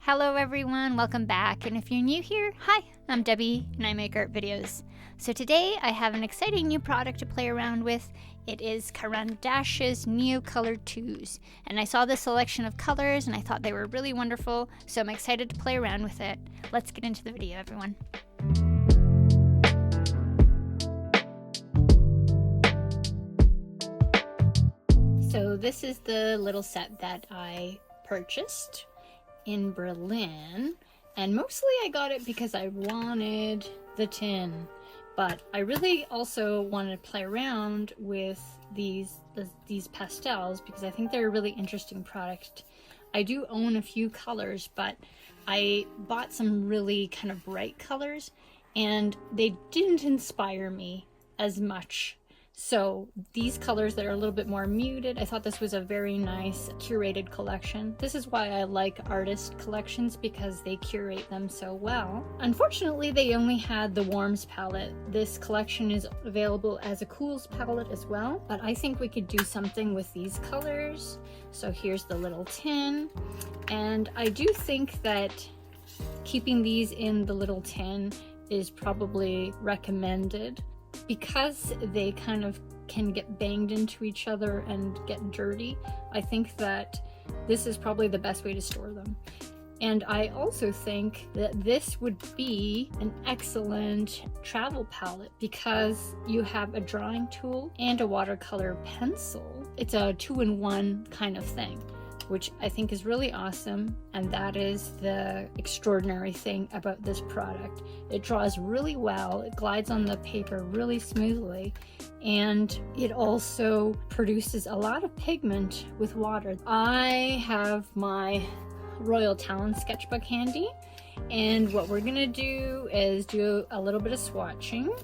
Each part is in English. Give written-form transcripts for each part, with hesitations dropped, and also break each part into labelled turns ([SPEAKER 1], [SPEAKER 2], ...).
[SPEAKER 1] Hello everyone, welcome back, and if you're new here, hi, I'm Debbie and I make art videos. So today I have an exciting new product to play around with. It is Caran D'ache's Neocolor IIs, and I saw this selection of colors and I thought they were really wonderful, so I'm excited to play around with it. Let's get into the video, everyone. So this is the little set that I purchased in Berlin, and mostly I got it because I wanted the tin, but I really also wanted to play around with these pastels because I think they're a really interesting product. I do own a few colors, but I bought some really kind of bright colors and they didn't inspire me as much. So these colors that are a little bit more muted, I thought this was a very nice curated collection. This is why I like artist collections, because they curate them so well. Unfortunately, they only had the warms palette. This collection is available as a cools palette as well, but I think we could do something with these colors. So here's the little tin, and I do think that keeping these in the little tin is probably recommended, because they kind of can get banged into each other and get dirty. I think that this is probably the best way to store them. And I also think that this would be an excellent travel palette because you have a drawing tool and a watercolor pencil. It's a two-in-one kind of thing, which I think is really awesome, and that is the extraordinary thing about this product. It draws really well, it glides on the paper really smoothly, and it also produces a lot of pigment with water. I have my Royal Talon sketchbook handy, and what we're gonna do is do a little bit of swatching.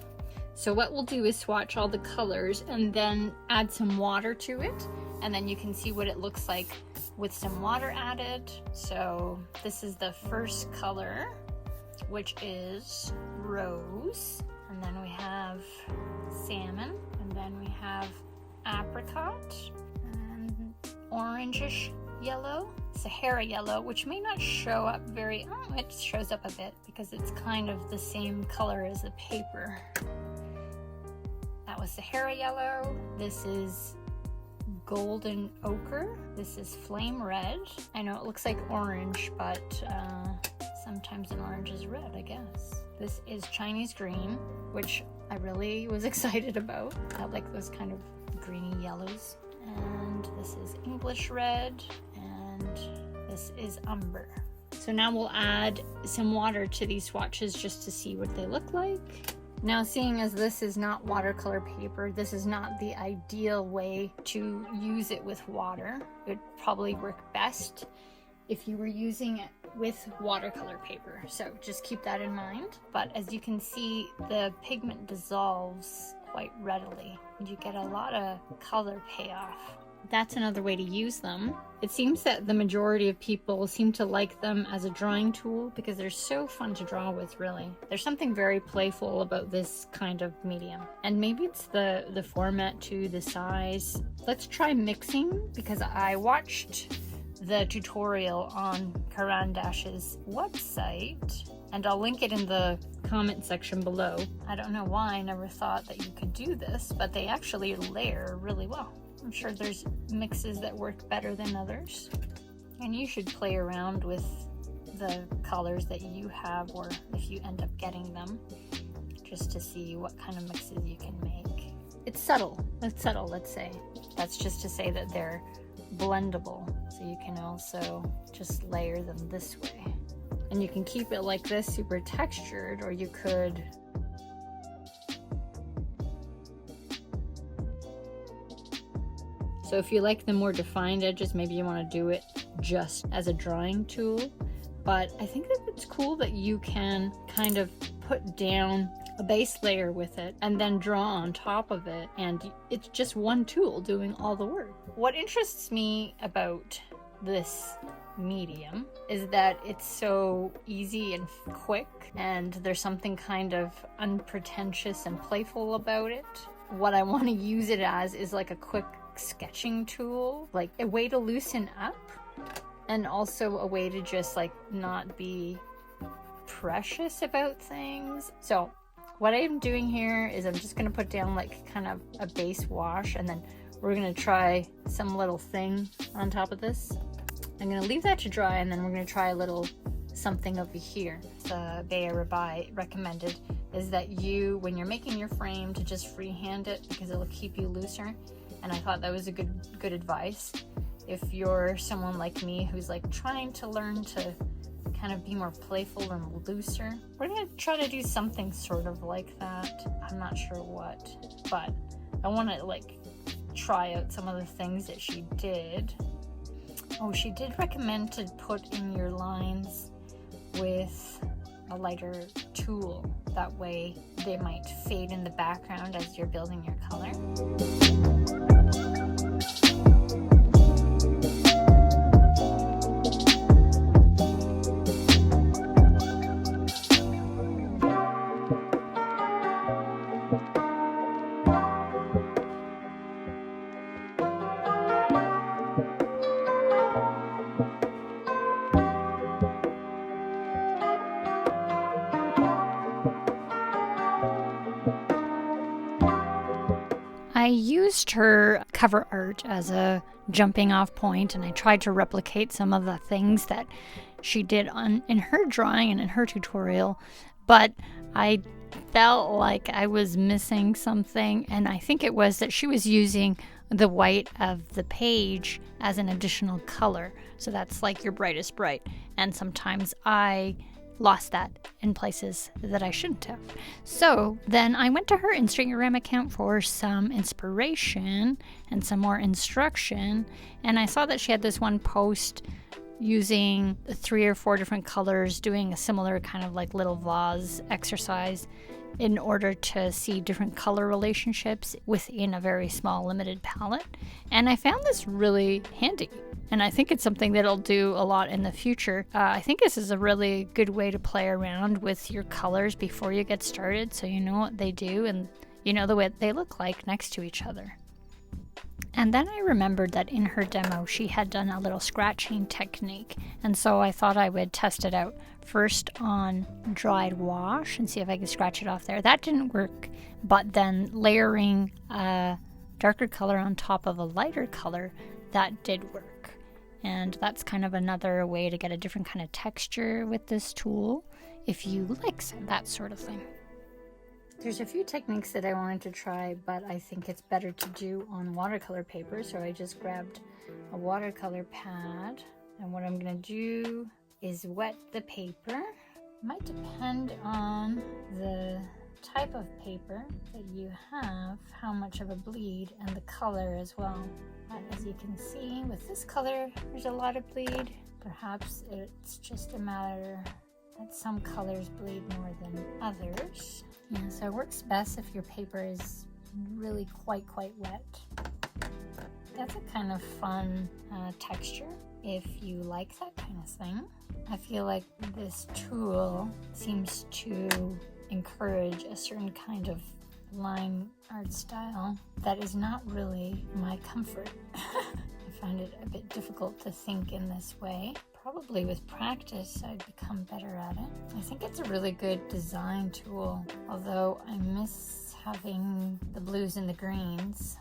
[SPEAKER 1] So what we'll do is swatch all the colors and then add some water to it, and then you can see what it looks like with some water added. So this is the first color, which is rose, and then we have salmon, and then we have apricot, and orangish yellow, Sahara yellow, which may not show up it shows up a bit because it's kind of the same color as the paper. That was Sahara yellow. This is golden ochre. This is flame red. I know it looks like orange, but sometimes an orange is red, I guess. This is Chinese green, which I really was excited about. I like those kind of greeny yellows. And this is English red, and this is umber. So now we'll add some water to these swatches just to see what they look like. Now, seeing as this is not watercolor paper, this is not the ideal way to use it with water. It would probably work best if you were using it with watercolor paper. So just keep that in mind. But as you can see, the pigment dissolves quite readily, and you get a lot of color payoff. That's another way to use them. It seems that the majority of people seem to like them as a drawing tool because they're so fun to draw with, really. There's something very playful about this kind of medium. And maybe it's the format too, the size. Let's try mixing, because I watched the tutorial on Caran D'ache's website, and I'll link it in the comment section below. I don't know why I never thought that you could do this, but they actually layer really well. I'm sure there's mixes that work better than others. And you should play around with the colors that you have, or if you end up getting them, just to see what kind of mixes you can make. It's subtle, let's say. That's just to say that they're blendable. So you can also just layer them this way. And you can keep it like this, super textured, or you could so if you like the more defined edges, maybe you want to do it just as a drawing tool. But I think that it's cool that you can kind of put down a base layer with it and then draw on top of it, and it's just one tool doing all the work. What interests me about this medium is that it's so easy and quick, and there's something kind of unpretentious and playful about it. What I want to use it as is like a quick sketching tool, like a way to loosen up and also a way to just like not be precious about things. So what I'm doing here is I'm just gonna put down like kind of a base wash, and then we're gonna try some little thing on top of this. I'm gonna leave that to dry, and then we're gonna try a little something over here. The Beya Rabai recommended is that you, when you're making your frame, to just freehand it because it'll keep you looser. And I thought that was a good advice. If you're someone like me who's like trying to learn to kind of be more playful and looser, we're gonna try to do something sort of like that. I'm not sure what, but I want to like try out some of the things that she did. Oh, she did recommend to put in your lines with a lighter tool. That way they might fade in the background as you're building your color. I used her cover art as a jumping off point, and I tried to replicate some of the things that she did in her drawing and in her tutorial, but I felt like I was missing something, and I think it was that she was using the white of the page as an additional color. So that's like your brightest bright, and sometimes I lost that in places that I shouldn't have. So then I went to her Instagram account for some inspiration and some more instruction, and I saw that she had this one post using 3 or 4 different colors, doing a similar kind of like little vase exercise in order to see different color relationships within a very small limited palette. And I found this really handy, and I think it's something that I'll do a lot in the future. I think this is a really good way to play around with your colors before you get started, so you know what they do and you know the way they look like next to each other. And then I remembered that in her demo she had done a little scratching technique, and so I thought I would test it out first on dried wash and see if I could scratch it off there. That didn't work, but then layering a darker color on top of a lighter color, that did work. And that's kind of another way to get a different kind of texture with this tool if you like that sort of thing. There's a few techniques that I wanted to try, but I think it's better to do on watercolor paper, so I just grabbed a watercolor pad, and what I'm going to do is wet the paper. It might depend on the type of paper that you have, how much of a bleed, and the color as well. But as you can see, with this color, there's a lot of bleed. Perhaps it's just a matter that some colors bleed more than others. Yeah, so it works best if your paper is really quite wet. That's a kind of fun texture if you like that kind of thing. I feel like this tool seems to encourage a certain kind of line art style that is not really my comfort. I find it a bit difficult to think in this way. Probably with practice I'd become better at it. I think it's a really good design tool, although I miss having the blues and the greens.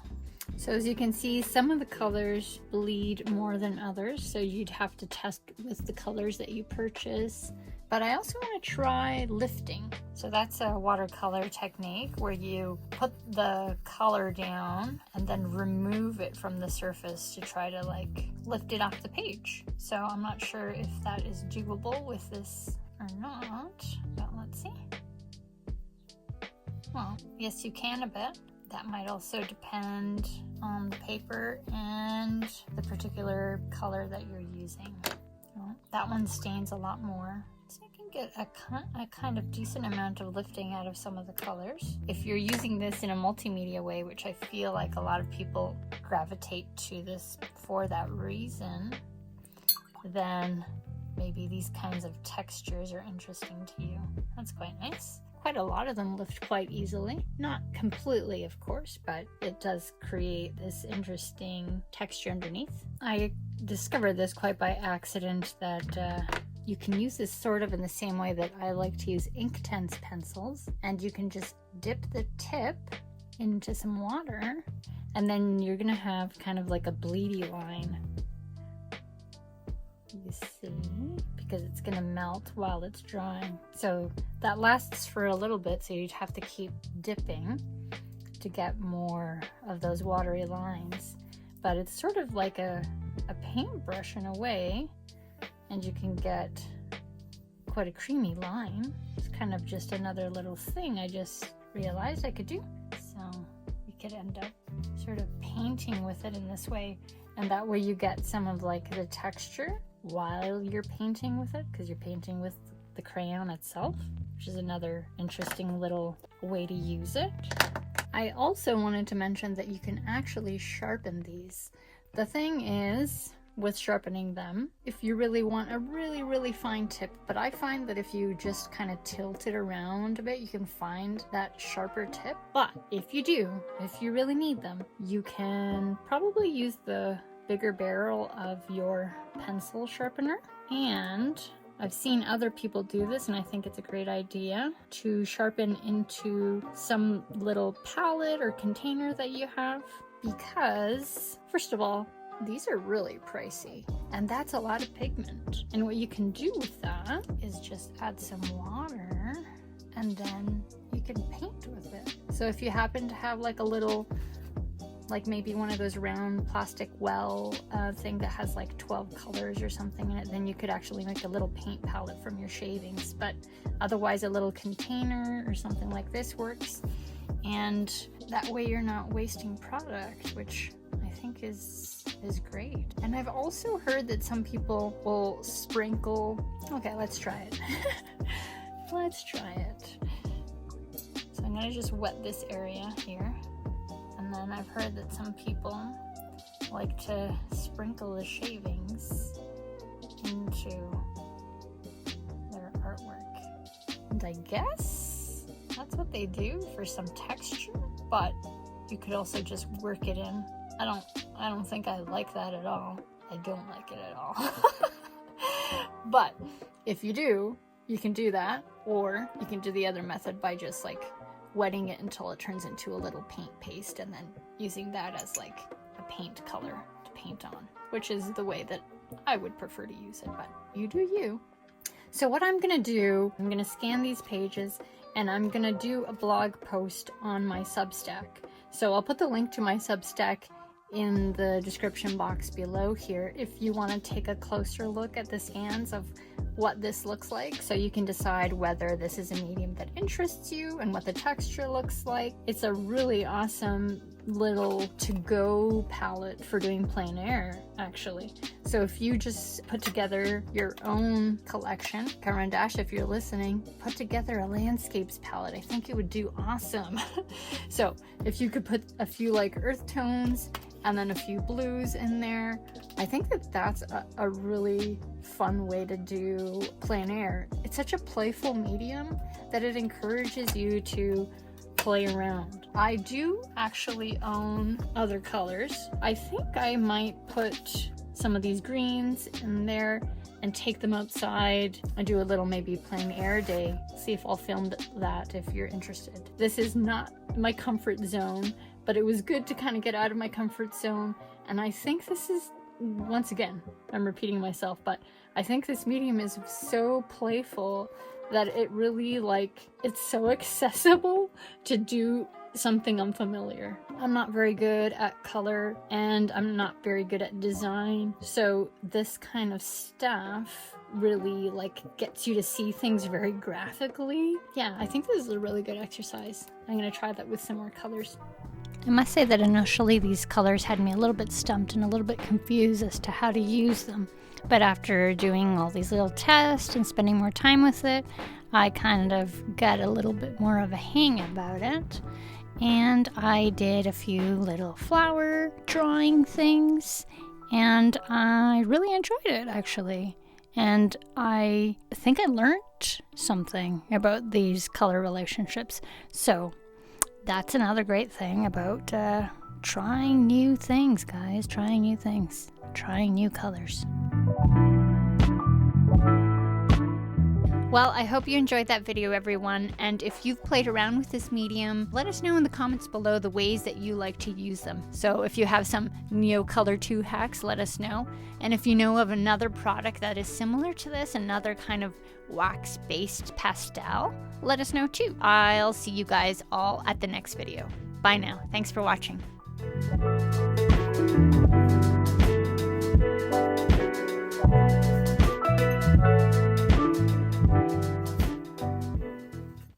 [SPEAKER 1] So as you can see, some of the colors bleed more than others, so you'd have to test with the colors that you purchase. But I also want to try lifting. So that's a watercolor technique where you put the color down and then remove it from the surface to try to like lift it off the page. So I'm not sure if that is doable with this or not, but let's see. Well, yes, you can a bit. That might also depend on the paper and the particular color that you're using. Well, that one stains a lot more. So you can get a kind of decent amount of lifting out of some of the colors. If you're using this in a multimedia way, which I feel like a lot of people gravitate to this for that reason, then maybe these kinds of textures are interesting to you. That's quite nice. Quite a lot of them lift quite easily. Not completely, of course, but it does create this interesting texture underneath. I discovered this quite by accident, that you can use this sort of in the same way that I like to use Inktense pencils, and you can just dip the tip into some water, and then you're gonna have kind of like a bleedy line. You see, because it's gonna melt while it's drying. So that lasts for a little bit, so you'd have to keep dipping to get more of those watery lines. But it's sort of like a paintbrush in a way, and you can get quite a creamy line. It's kind of just another little thing I just realized I could do. So you could end up sort of painting with it in this way, and that way you get some of like the texture while you're painting with it, because you're painting with the crayon itself, which is another interesting little way to use it. I also wanted to mention that you can actually sharpen these. The thing is, with sharpening them, if you really want a really fine tip, but I find that if you just kind of tilt it around a bit, you can find that sharper tip. But if you do, if you really need them, you can probably use the bigger barrel of your pencil sharpener. And I've seen other people do this, and I think it's a great idea to sharpen into some little palette or container that you have, because first of all, these are really pricey, and that's a lot of pigment. And what you can do with that is just add some water, and then you can paint with it. So if you happen to have like a little, like maybe one of those round plastic well thing that has like 12 colors or something in it, then you could actually make a little paint palette from your shavings. But otherwise, a little container or something like this works, and that way you're not wasting product, which I think is great. And I've also heard that some people will sprinkle. Okay, let's try it. Let's try it. So I'm gonna just wet this area here. And then I've heard that some people like to sprinkle the shavings into their artwork. And I guess that's what they do for some texture, but you could also just work it in. I don't think I like that at all. I don't like it at all. But if you do, you can do that, or you can do the other method by just like wetting it until it turns into a little paint paste, and then using that as like a paint color to paint on, which is the way that I would prefer to use it, but you do you. So what I'm gonna do, I'm gonna scan these pages, and I'm gonna do a blog post on my Substack. So I'll put the link to my Substack in the description box below here if you want to take a closer look at the scans of what this looks like, so you can decide whether this is a medium that interests you and what the texture looks like. It's a really awesome little to-go palette for doing plein air, actually. So if you just put together your own collection, Caran D'ache, if you're listening, put together a landscapes palette, I think it would do awesome. So if you could put a few like earth tones and then a few blues in there, I think that that's a really fun way to do plein air. It's such a playful medium that it encourages you to play around. I do actually own other colors. I think I might put some of these greens in there and take them outside and do a little maybe plein air day. See if I'll film that if you're interested. This is not my comfort zone, but it was good to kind of get out of my comfort zone. And I think this is, once again, I'm repeating myself, but I think this medium is so playful that it really, like, it's so accessible to do something unfamiliar. I'm not very good at color, and I'm not very good at design, so this kind of stuff really like gets you to see things very graphically. Yeah, I think this is a really good exercise. I'm gonna try that with some more colors. I must say that initially these colors had me a little bit stumped and a little bit confused as to how to use them. But after doing all these little tests and spending more time with it, I kind of got a little bit more of a hang about it. And I did a few little flower drawing things, and I really enjoyed it, actually. And I think I learned something about these color relationships. So that's another great thing about trying new things, guys. Trying new things. Trying new colors. Well, I hope you enjoyed that video, everyone, and if you've played around with this medium, let us know in the comments below the ways that you like to use them. So if you have some Neocolor II hacks, let us know. And if you know of another product that is similar to this, another kind of wax-based pastel, let us know too. I'll see you guys all at the next video. Bye now. Thanks for watching.